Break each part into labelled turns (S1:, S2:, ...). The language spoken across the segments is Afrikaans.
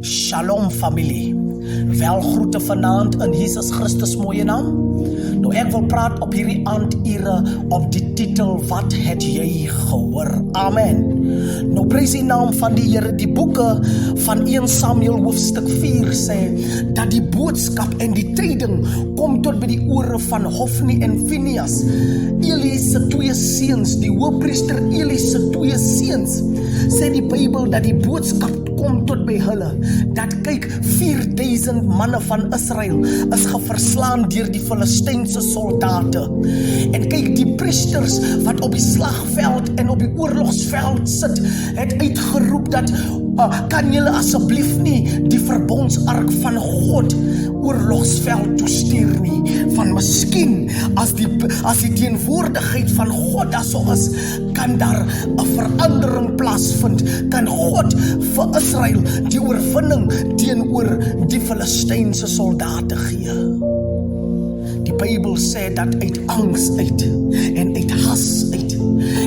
S1: Shalom familie, wel groete vanaand in Jesus Christus mooie naam. Nou ek wil praat op hierdie aandure op die titel, wat het jy gehoor? Amen. Nou prys die naam van die Here. Die boeke van 1 Samuel hoofstuk 4 sê, dat die boodskap en die tyding kom tot by die ore van Hofni en Phinehas, Eli se 2 seuns, die hoofpriester Eli se 2 seuns. Sê die Bybel dat die boodskap kom tot by hulle, dat kyk 4000 manne van Israel is geverslaan deur die Filistynse soldate. En kyk, die priesters wat op die slagveld en op die oorlogsveld sit, het uitgeroep dat kan julle asseblief nie die verbondsark van God oorlogsveld toestuur nie, van miskien as die teenwoordigheid van God daar so is, kan daar 'n verandering plaasvind, kan God vir Israel die oorwinning teenoor die Filistynse soldate gee. Die Bybel sê dat uit angs uit en uit has uit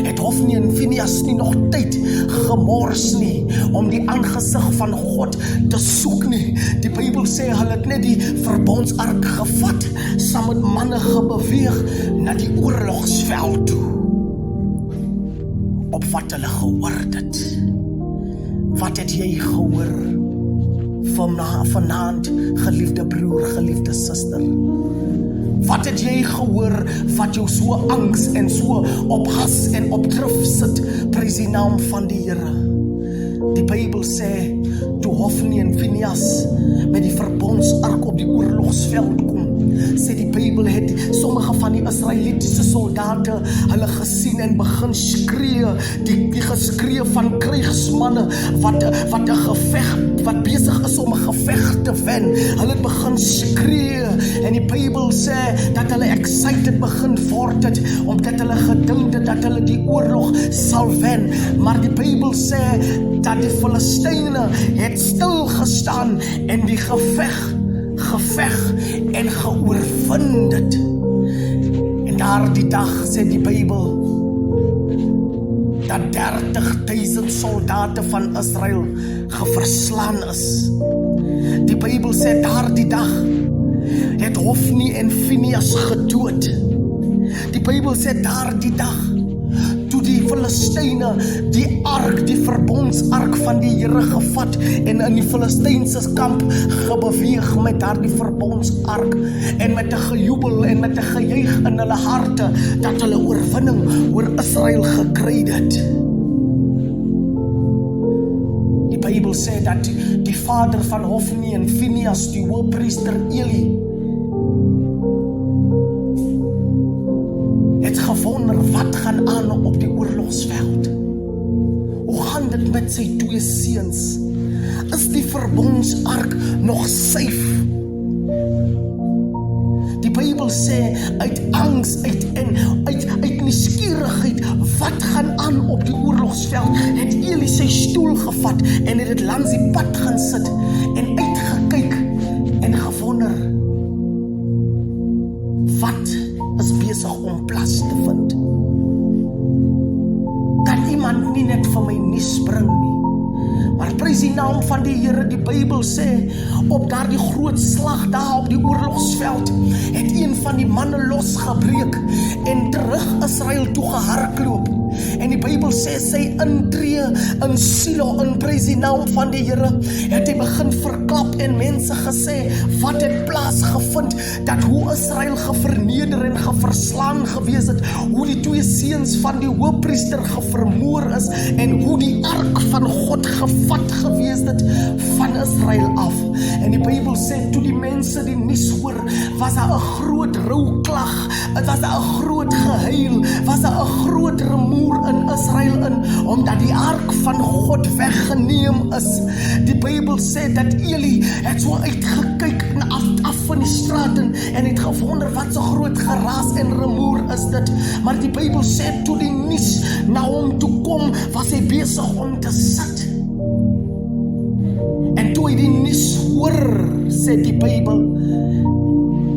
S1: het Hofni en Phinehas nie nog tyd gemors nie om die aangesig van God te soek nie. Die Bybel sê hulle het net die verbondsark gevat, saam met manne gebeweeg na die oorlogsveld toe. Op wat hulle gehoor het. Wat het jy gehoor vanaand, geliefde broer, geliefde suster? Wat het jy gehoor wat jou so angs en so op has en op drif sit? Prys die naam van die Here. Die Bybel sê, toe Hofni en Phinehas met die verbondsark op die oorlogsveld kom, sê die Bybel het sommige van die Israelitiese soldate hulle gesien en begin skree, die geskree van krygsmanne wat besig is om 'n geveg te wen. Hulle het begin skree en die Bybel sê dat hulle excited begin word het, omdat hulle gedink het dat hulle die oorlog sal wen. Maar die Bybel sê dat die Filistyne het stil gestaan en die geveg en geoorwin dit. En daardie dag sê die Bybel dat 30.000 soldate van Israel geverslaan is. Die Bybel sê daardie dag het Hofni en Phinehas gedood. Die Bybel sê daardie dag toe die Filistyne die ark, die verbondsark van die Here gevat en in die Filistynse kamp gebeweeg met daardie verbondsark en met 'n gejubel en met 'n gejuig in hulle harte dat hulle oorwinning oor Israel gekry het. Die Bybel sê dat die vader van Hofni en Phinehas, die hoofpriester Eli, het gewonder wat gaan aan op die oorlogsveld. Hoe gaan dit met sy 2 seuns? Is die verbondsark nog safe? Die Bybel sê uit angs uit nuuskierigheid wat gaan aan op die oorlogsveld, het Eli sy stoel gevat en het dit langs die pad gaan sit en uitgekyk en gewonder wat is besig om plaas te vind. Kan iemand nie net vir my nuus bring nie? Maar prys die naam van die Here. Die Bybel sê op daardie groot slag daar op die oorlogsveld het een van die manne losgebreek en terug Israel toe gehardloop. En die Bybel sê sy intree in Silo, in prys die naam van die Here, het hy begin verklap en mense gesê wat het plaasgevind, dat hoe Israel geverneder en geverslaan gewees het, hoe die 2 seuns van die hoofpriester gevermoor is en hoe die ark van God gevat gewees het van Israel af. En die Bybel sê toe die mense die nuus hoor, was daar 'n groot rouklag, het was daar 'n groot gehuil, was daar 'n groot rumoer in Israel omdat die ark van God weggeneem is. Die Bybel sê dat Eli het so uitgekyk af van die straat en het gewonder wat so groot geraas en rumoer is dit. Maar die Bybel sê toe die nuus na hom toe kom, was hy besig om te sit. En toe hy die nuus hoor, sê die Bybel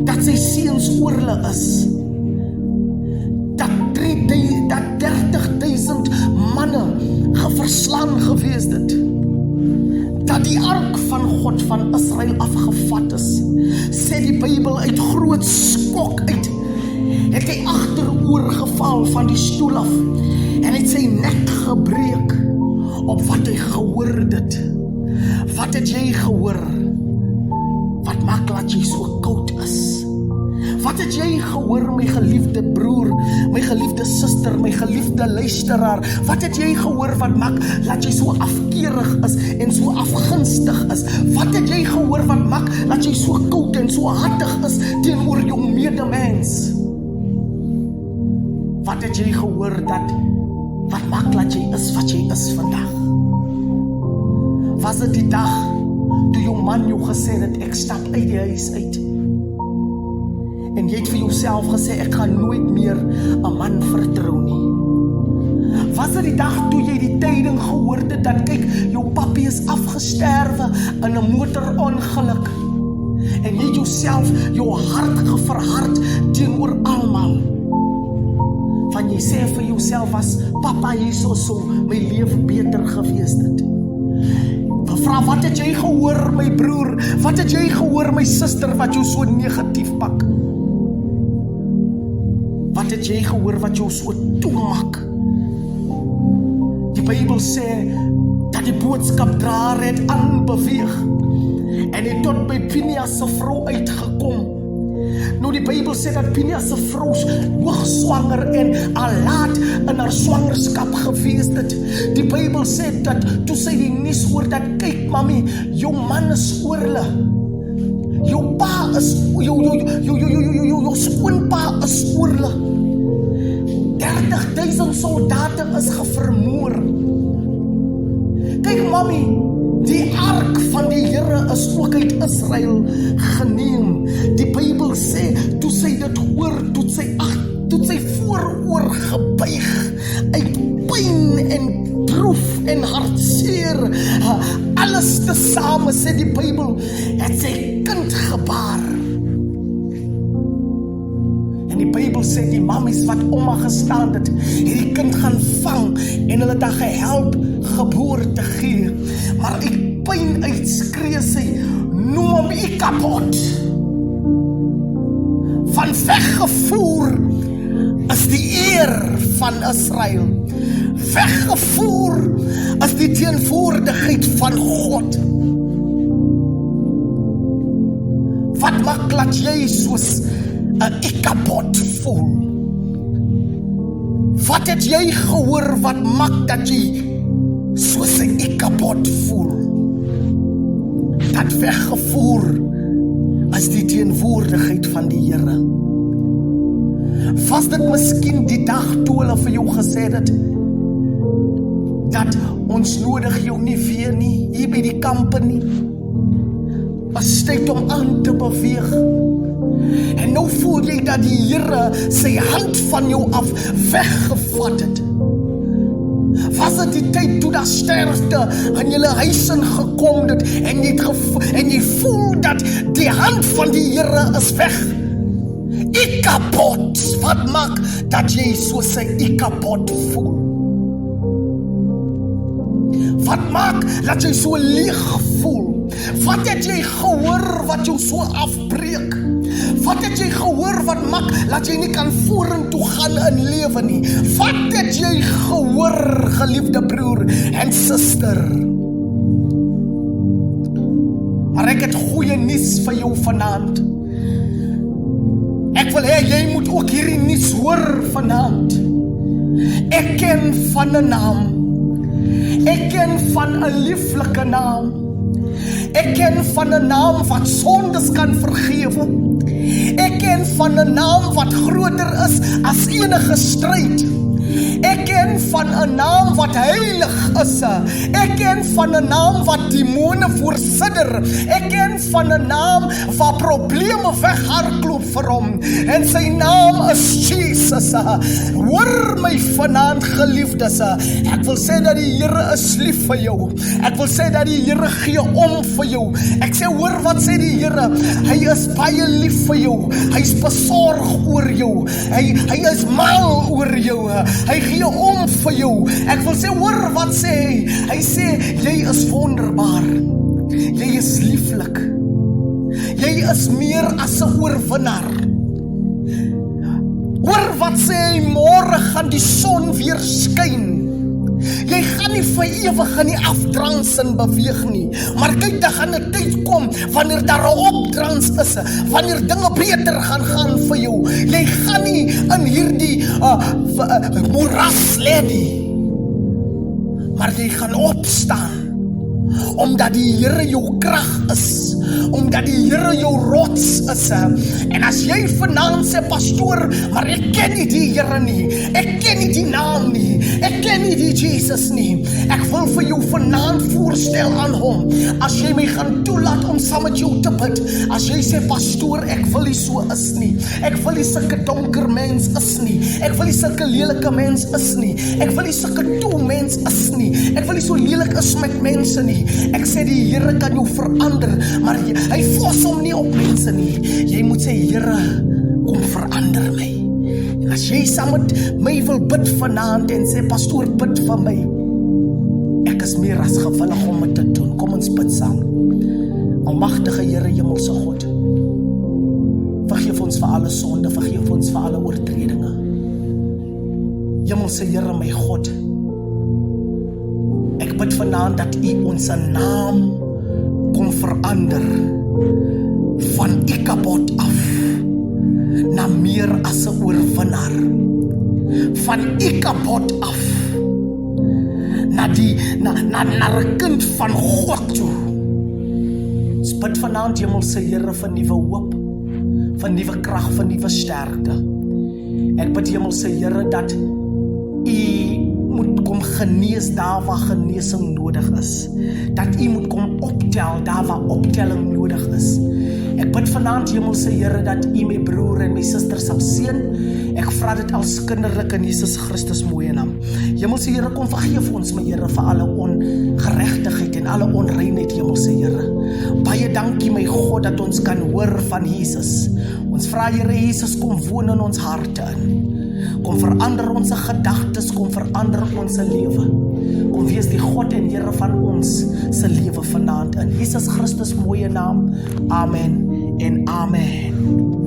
S1: dat sy seuns oor hulle is, dat 30.000 manne geverslaan gewees het, dat die ark van God van Israel afgevat is, sê die Bybel uit groot skok uit, het hy agteroor geval van die stoel af, en het sy nek gebreek, op wat hy gehoor het. Wat het jy gehoor? Wat maak dat jy so koud is? Wat het jy gehoor, my geliefde broer, my geliefde suster, my geliefde luisteraar? Wat het jy gehoor wat maak dat jy so afkerig is en so afgunstig is? Wat het jy gehoor wat maak dat jy so koud en so hartig is teenoor jou medemens? Wat het jy gehoor wat maak dat jy is wat jy is vandag? Was dit die dag toe jou man jou gesê het, ek stap uit die huis uit? En jy het vir jouself gesê, ek gaan nooit meer 'n man vertrou nie. Was dit die dag toe jy die tyding gehoor het, dat kyk, jou papi is afgesterwe in 'n motorongeluk, en jy het jouself, jou hart verhard teenoor almal, van jy sê vir jouself, as papa hierso so my lewe beter gewees het. Vra, wat het jy gehoor, my broer? Wat het jy gehoor, my suster, wat jou so negatief pak? Wat het jy gehoor wat jou so toemaak? Die Bybel sê dat die boodskapdraer het aanbeweeg en het tot by Phinehas se vrou uitgekom. Nou die Bybel sê dat Phinehas se vrou hoogswanger en al laat in haar swangerskap gewees het. Die Bybel sê dat toe sy die nuus hoor dat, kyk mami, jou man is oorle. Jou pa is, jou skoonpa is oorle. 30.000 soldate is gevermoor. Kyk mami, die ark van die Here is ook uit Israel geneem. Die Bybel sê, toe sy dit hoor, toe sy vooroor gebuig, uit pyn en proef en hartseer, alles tesame, sê die Bybel, het sy kind gebaar. En die Bybel sê, die mammies wat oma gestaan het die kind gaan vang, en hulle het gehelp geboorte gee. Maar uit pyn uitskree sy, noem hom Ikabod. Van weggevoer is die eer van Israel. Weggevoer is die teenwoordigheid van God. Wat maak dat jy soos 'n Ikabod voel? Wat het jy gehoor wat maak dat jy soos 'n Ikabod voel? Dat weggevoer is die teenwoordigheid van die Here. Was dit miskien die dag toe hulle vir jou gesê het, dat ons nodig jou nie weer nie, hier by die kampe nie. Is tyd om aan te beweeg. En nou voel jy dat die Here sy hand van jou af weggevat het. Was dit die tyd toe daar sterfte in julle huis ingekom het, en jy voel dat die hand van die Here is weg? Ikabod, wat maak dat jy soos 'n Ikabod voel? Wat maak dat jy so leeg voel? Wat het jy gehoor wat jou so afbreek? Wat het jy gehoor wat maak dat jy nie kan vorentoe gaan in lewe nie? Wat het jy gehoor, geliefde broer en suster? Maar ek het goeie nuus vir jou vanaand. Ek wil hê jy moet ook hierdie nuus hoor vanaand. Ek ken van 'n naam. Ek ken van 'n lieflike naam. Ek ken van 'n naam wat sondes kan vergewe. Ek ken van 'n naam wat groter is as enige stryd. Ek ken van 'n naam wat heilig is. Ek ken van 'n naam wat demone voorsidder. Ek ken van 'n naam wat probleme weghardloop vir hom. En sy naam is Jesus. Hoor my vanaand, geliefdes. Ek wil sê dat die Here is lief vir jou. Ek wil sê dat die Here gee om vir jou. Ek sê, hoor wat sê die Here. Hy is baie lief vir jou. Hy is besorg oor jou. Hy is mal oor jou. Hy gee om vir jou. Ek wil sê, hoor wat sê hy. Hy sê, jy is wonderbaar. Jy is lieflik. Jy is meer as 'n oorwinnaar. Hoor wat sê hy, môre gaan die son weer skyn. Jy gaan nie vir ewig in die afdransin beweeg nie, maar kyk, daar gaan 'n tyd kom wanneer daar 'n opdrans is, wanneer dinge beter gaan vir jou. Jy gaan nie in hierdie moeras lê nie, maar jy gaan opstaan, omdat die Here jou krag is, omdat die Here jou rots is. En as jy vanaand sê, pastoor, maar ek ken nie die Here nie, ek ken nie die naam nie, ek ken nie die Jesus nie, ek wil vir jou vanaand voorstel aan hom. As jy my gaan toelaat om saam met jou te bid, as jy sê, pastoor, ek wil nie so is nie, ek wil nie sulke donker mens is nie, ek wil nie sulke lelike mens is nie, ek wil nie sulke toe mens is nie, ek wil nie so lelik is met mense nie. Ek sê die Here kan jou verander, maar hy fos hom nie op mense nie. Jy moet sê, Here, kom verander my. En as jy saam met my wil bid vanaand en sê, pastoor, bid vir my, ek is meer as gewillig om dit te doen. Kom ons bid saam. Almagtige Here, Hemelse God, vergeef ons vir alle sonde, vergeef ons vir alle oortredinge. Hemelse Here, my God, ek bid vanaand dat U ons naam kom verander van Ikabod af na meer as 'n oorwinnaar, van Ikabod af na 'n kind van God toe. Ons bid vanaand, Hemelse Here, vir nuwe hoop, vir nuwe krag, vir nuwe sterkte. Ek bid, Hemelse Here, dat U moet kom genees daar waar genesing nodig is. Dat U moet kom optel daar waar optelling nodig is. Ek bid vanaand, Hemelse Here, dat U my broer en my suster sal seën. Ek vra dit als kinderlik in Jesus Christus mooie naam. Hemelse Here, kom vergeef ons, my Here, vir alle ongeregtigheid en alle onreinheid, Hemelse Here. Baie dankie, my God, dat ons kan hoor van Jesus. Ons vra, Here Jesus, kom woon in ons harte in. Kom verander ons gedagtes, kom verander ons lewe. Kom wees die God en Here van ons se lewe vanaand in Jesus Christus mooie naam. Amen en amen.